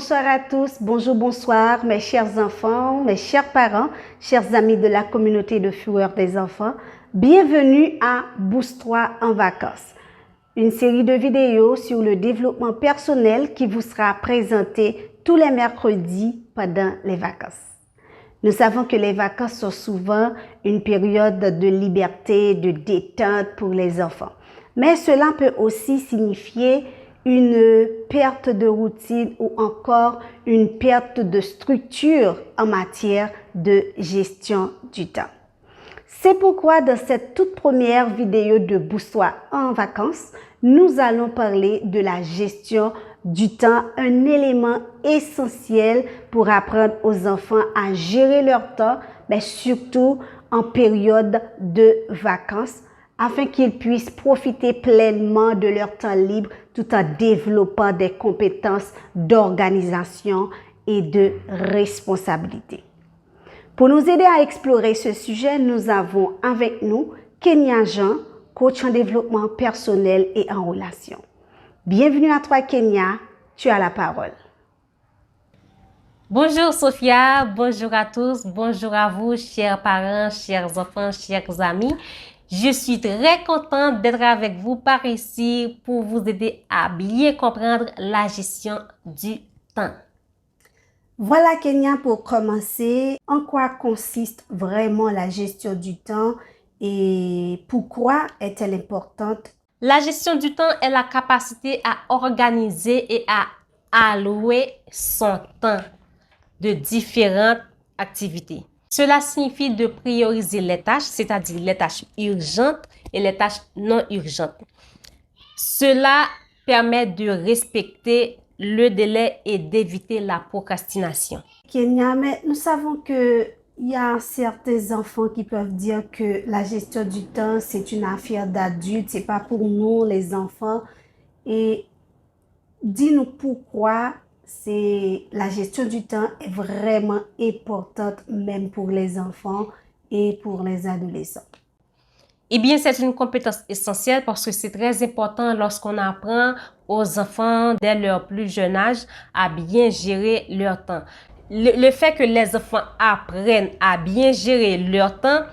Bonsoir à tous, bonjour, bonsoir mes chers enfants, mes chers parents, chers amis de la communauté de Fureur des enfants. Bienvenue à Boost-toi en vacances, une série de vidéos sur le développement personnel qui vous sera présentée tous les mercredis pendant les vacances. Nous savons que les vacances sont souvent une période de liberté, de détente pour les enfants. Mais cela peut aussi signifier une perte de routine ou encore une perte de structure en matière de gestion du temps. C'est pourquoi dans cette toute première vidéo de Boost-toi en vacances, nous allons parler de la gestion du temps, un élément essentiel pour apprendre aux enfants à gérer leur temps, mais surtout en période de vacances, afin qu'ils puissent profiter pleinement de leur temps libre tout en développant des compétences d'organisation et de responsabilité. Pour nous aider à explorer ce sujet, nous avons avec nous Kenya Jean, coach en développement personnel et en relation. Bienvenue à toi Kenya, tu as la parole. Bonjour Sophia, bonjour à tous, bonjour à vous chers parents, chers enfants, chers amis. Je suis très contente d'être avec vous par ici pour vous aider à bien comprendre la gestion du temps. Voilà Kenya, pour commencer, en quoi consiste vraiment la gestion du temps et pourquoi est-elle importante? La gestion du temps est la capacité à organiser et à allouer son temps de différentes activités. Cela signifie de prioriser les tâches, c'est-à-dire les tâches urgentes et les tâches non urgentes. Cela permet de respecter le délai et d'éviter la procrastination. Kenya, mais nous savons qu'il y a certains enfants qui peuvent dire que la gestion du temps, c'est une affaire d'adultes, c'est pas pour nous les enfants. Et dis-nous pourquoi la gestion du temps est vraiment importante même pour les enfants et pour les adolescents. Eh bien, c'est une compétence essentielle parce que c'est très important lorsqu'on apprend aux enfants dès leur plus jeune âge à bien gérer leur temps. Le fait que les enfants apprennent à bien gérer leur temps,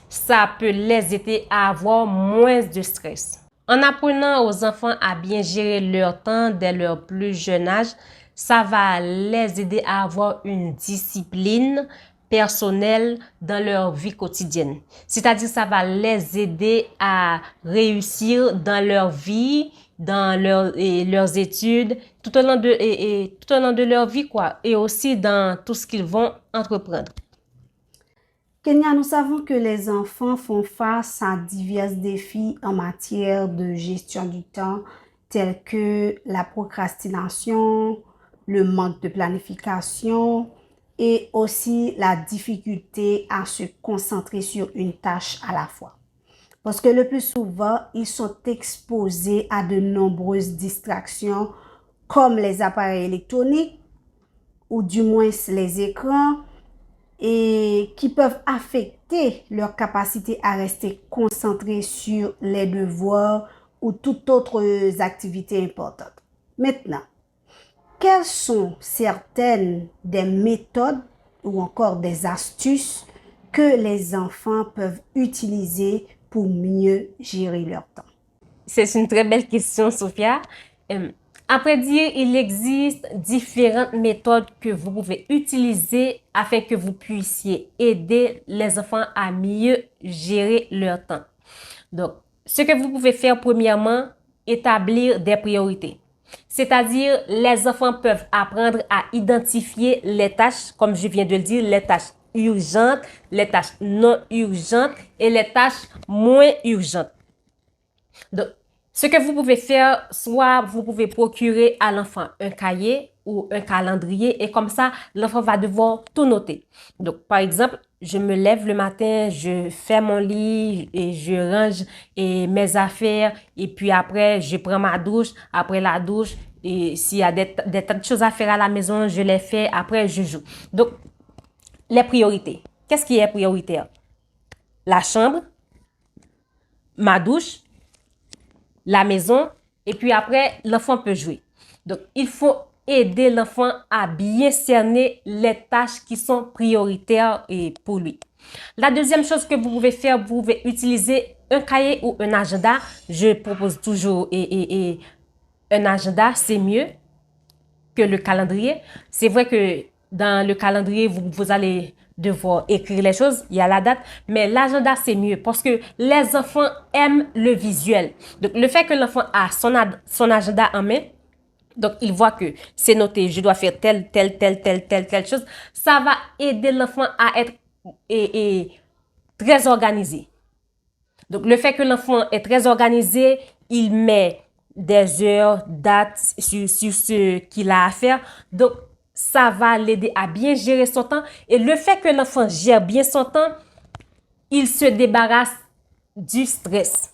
ça peut les aider à avoir moins de stress. En apprenant aux enfants à bien gérer leur temps dès leur plus jeune âge, ça va les aider à avoir une discipline personnelle dans leur vie quotidienne. C'est-à-dire, ça va les aider à réussir dans leur vie, dans leurs études, tout au long de leur vie, quoi, et aussi dans tout ce qu'ils vont entreprendre. Kenya, nous savons que les enfants font face à divers défis en matière de gestion du temps, tels que la procrastination, le manque de planification et aussi la difficulté à se concentrer sur une tâche à la fois. Parce que le plus souvent, ils sont exposés à de nombreuses distractions comme les appareils électroniques ou du moins les écrans, et qui peuvent affecter leur capacité à rester concentrés sur les devoirs ou toute autre activité importante. Maintenant, quelles sont certaines des méthodes ou encore des astuces que les enfants peuvent utiliser pour mieux gérer leur temps? C'est une très belle question, Sophia. Après dire, il existe différentes méthodes que vous pouvez utiliser afin que vous puissiez aider les enfants à mieux gérer leur temps. Donc, ce que vous pouvez faire premièrement, établir des priorités. C'est-à-dire, les enfants peuvent apprendre à identifier les tâches, comme je viens de le dire, les tâches urgentes, les tâches non urgentes et les tâches moins urgentes. Donc, ce que vous pouvez faire, soit vous pouvez procurer à l'enfant un cahier ou un calendrier et comme ça, l'enfant va devoir tout noter. Donc, par exemple, je me lève le matin, je fais mon lit et je range mes affaires et puis après, je prends ma douche. Après la douche, et s'il y a des tas de choses à faire à la maison, je les fais. Après, je joue. Donc, les priorités. Qu'est-ce qui est prioritaire? La chambre, ma douche, la maison, et puis après, l'enfant peut jouer. Donc, il faut aider l'enfant à bien cerner les tâches qui sont prioritaires pour lui. La deuxième chose que vous pouvez faire, vous pouvez utiliser un cahier ou un agenda. Je propose toujours un agenda, c'est mieux que le calendrier. C'est vrai que dans le calendrier, vous allez devoir écrire les choses, il y a la date, mais l'agenda, c'est mieux parce que les enfants aiment le visuel. Donc, le fait que l'enfant a son agenda en main, donc il voit que c'est noté, je dois faire telle chose, ça va aider l'enfant à être très organisé. Donc, le fait que l'enfant est très organisé, il met des heures, dates sur ce qu'il a à faire. Donc, ça va l'aider à bien gérer son temps. Et le fait que l'enfant gère bien son temps, il se débarrasse du stress.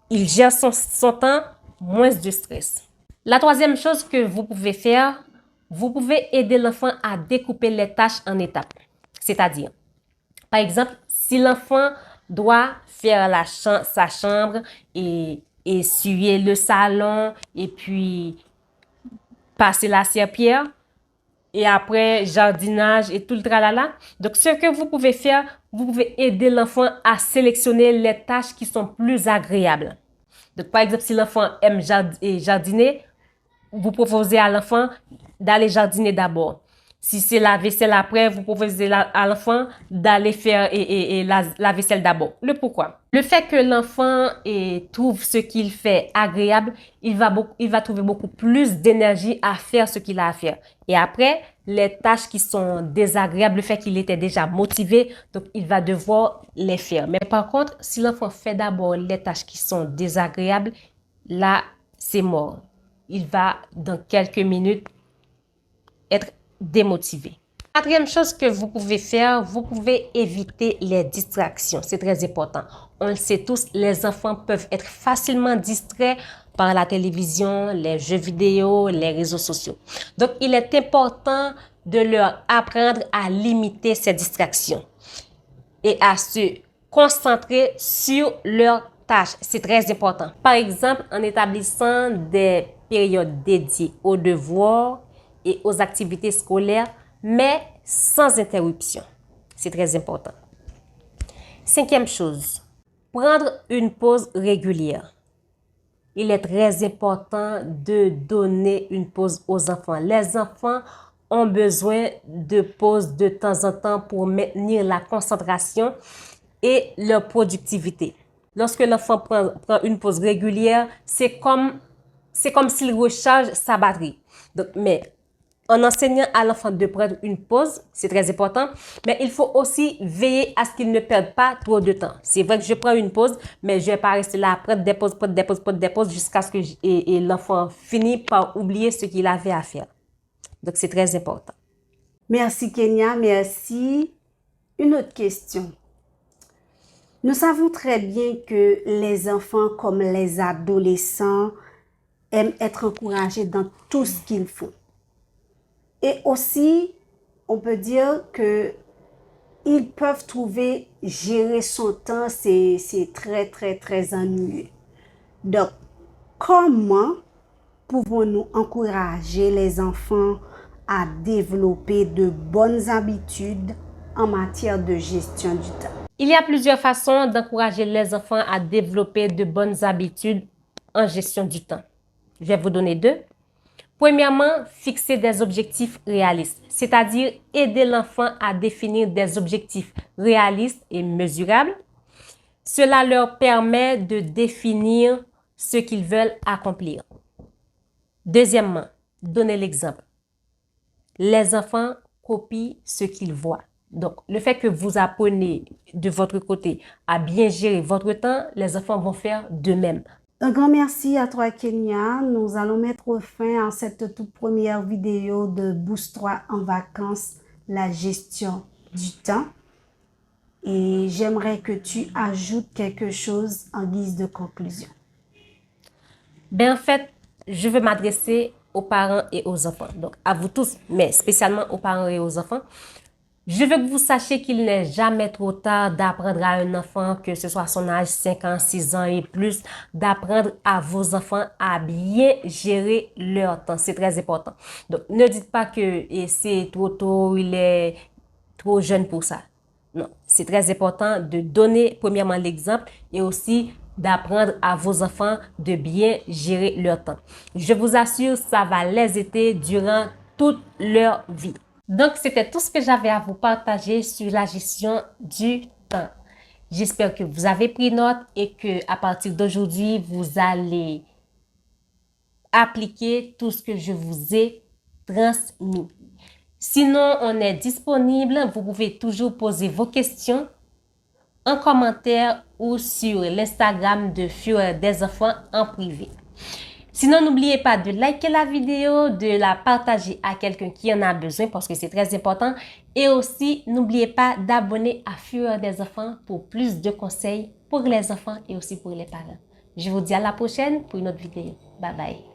Il gère son temps, moins de stress. La troisième chose que vous pouvez faire, vous pouvez aider l'enfant à découper les tâches en étapes. C'est-à-dire, par exemple, si l'enfant doit faire sa chambre et essuyer le salon et puis passer la serpillière et après jardinage et tout le tralala. Donc, ce que vous pouvez faire, vous pouvez aider l'enfant à sélectionner les tâches qui sont plus agréables. Donc, par exemple, si l'enfant aime jardiner, vous proposez à l'enfant d'aller jardiner d'abord. Si c'est la vaisselle après, vous proposez à l'enfant d'aller faire la vaisselle d'abord. Le pourquoi? Le fait que l'enfant trouve ce qu'il fait agréable, il va trouver beaucoup plus d'énergie à faire ce qu'il a à faire. Et après, les tâches qui sont désagréables, le fait qu'il était déjà motivé, donc il va devoir les faire. Mais par contre, si l'enfant fait d'abord les tâches qui sont désagréables, là, c'est mort. Il va, dans quelques minutes, être démotivé. Quatrième chose que vous pouvez faire, vous pouvez éviter les distractions. C'est très important. On le sait tous, les enfants peuvent être facilement distraits par la télévision, les jeux vidéo, les réseaux sociaux. Donc, il est important de leur apprendre à limiter ces distractions et à se concentrer sur leurs tâches. C'est très important. Par exemple, en établissant des périodes dédiées aux devoirs et aux activités scolaires, mais sans interruption. C'est très important. Cinquième chose, prendre une pause régulière. Il est très important de donner une pause aux enfants. Les enfants ont besoin de pauses de temps en temps pour maintenir la concentration et leur productivité. Lorsque l'enfant prend une pause régulière, c'est comme s'il recharge sa batterie. Donc, mais en enseignant à l'enfant de prendre une pause, c'est très important, mais il faut aussi veiller à ce qu'il ne perde pas trop de temps. C'est vrai que je prends une pause, mais je ne vais pas rester là à prendre des pauses jusqu'à ce que l'enfant finisse par oublier ce qu'il avait à faire. Donc, c'est très important. Merci Kenya, merci. Une autre question. Nous savons très bien que les enfants comme les adolescents aiment être encouragés dans tout ce qu'ils font. Et aussi, on peut dire que ils peuvent trouver gérer son temps, c'est très, très, très ennuyeux. Donc, comment pouvons-nous encourager les enfants à développer de bonnes habitudes en matière de gestion du temps? Il y a plusieurs façons d'encourager les enfants à développer de bonnes habitudes en gestion du temps. Je vais vous donner deux. Premièrement, fixer des objectifs réalistes, c'est-à-dire aider l'enfant à définir des objectifs réalistes et mesurables. Cela leur permet de définir ce qu'ils veulent accomplir. Deuxièmement, donner l'exemple. Les enfants copient ce qu'ils voient. Donc, le fait que vous apprenez de votre côté à bien gérer votre temps, les enfants vont faire de même. Un grand merci à toi, Kenya. Nous allons mettre fin à cette toute première vidéo de Boost-toi en vacances, la gestion du temps. Et j'aimerais que tu ajoutes quelque chose en guise de conclusion. En fait, je veux m'adresser aux parents et aux enfants. Donc, à vous tous, mais spécialement aux parents et aux enfants. Je veux que vous sachiez qu'il n'est jamais trop tard d'apprendre à un enfant, que ce soit à son âge 5 ans, 6 ans et plus, d'apprendre à vos enfants à bien gérer leur temps. C'est très important. Donc, ne dites pas que c'est trop tôt, il est trop jeune pour ça. Non, c'est très important de donner premièrement l'exemple et aussi d'apprendre à vos enfants de bien gérer leur temps. Je vous assure, ça va les aider durant toute leur vie. Donc, c'était tout ce que j'avais à vous partager sur la gestion du temps. J'espère que vous avez pris note et que à partir d'aujourd'hui, vous allez appliquer tout ce que je vous ai transmis. Sinon, on est disponible. Vous pouvez toujours poser vos questions en commentaire ou sur l'Instagram de Fureur des enfants en privé. Sinon, n'oubliez pas de liker la vidéo, de la partager à quelqu'un qui en a besoin parce que c'est très important. Et aussi, n'oubliez pas d'abonner à Fureur des enfants pour plus de conseils pour les enfants et aussi pour les parents. Je vous dis à la prochaine pour une autre vidéo. Bye bye.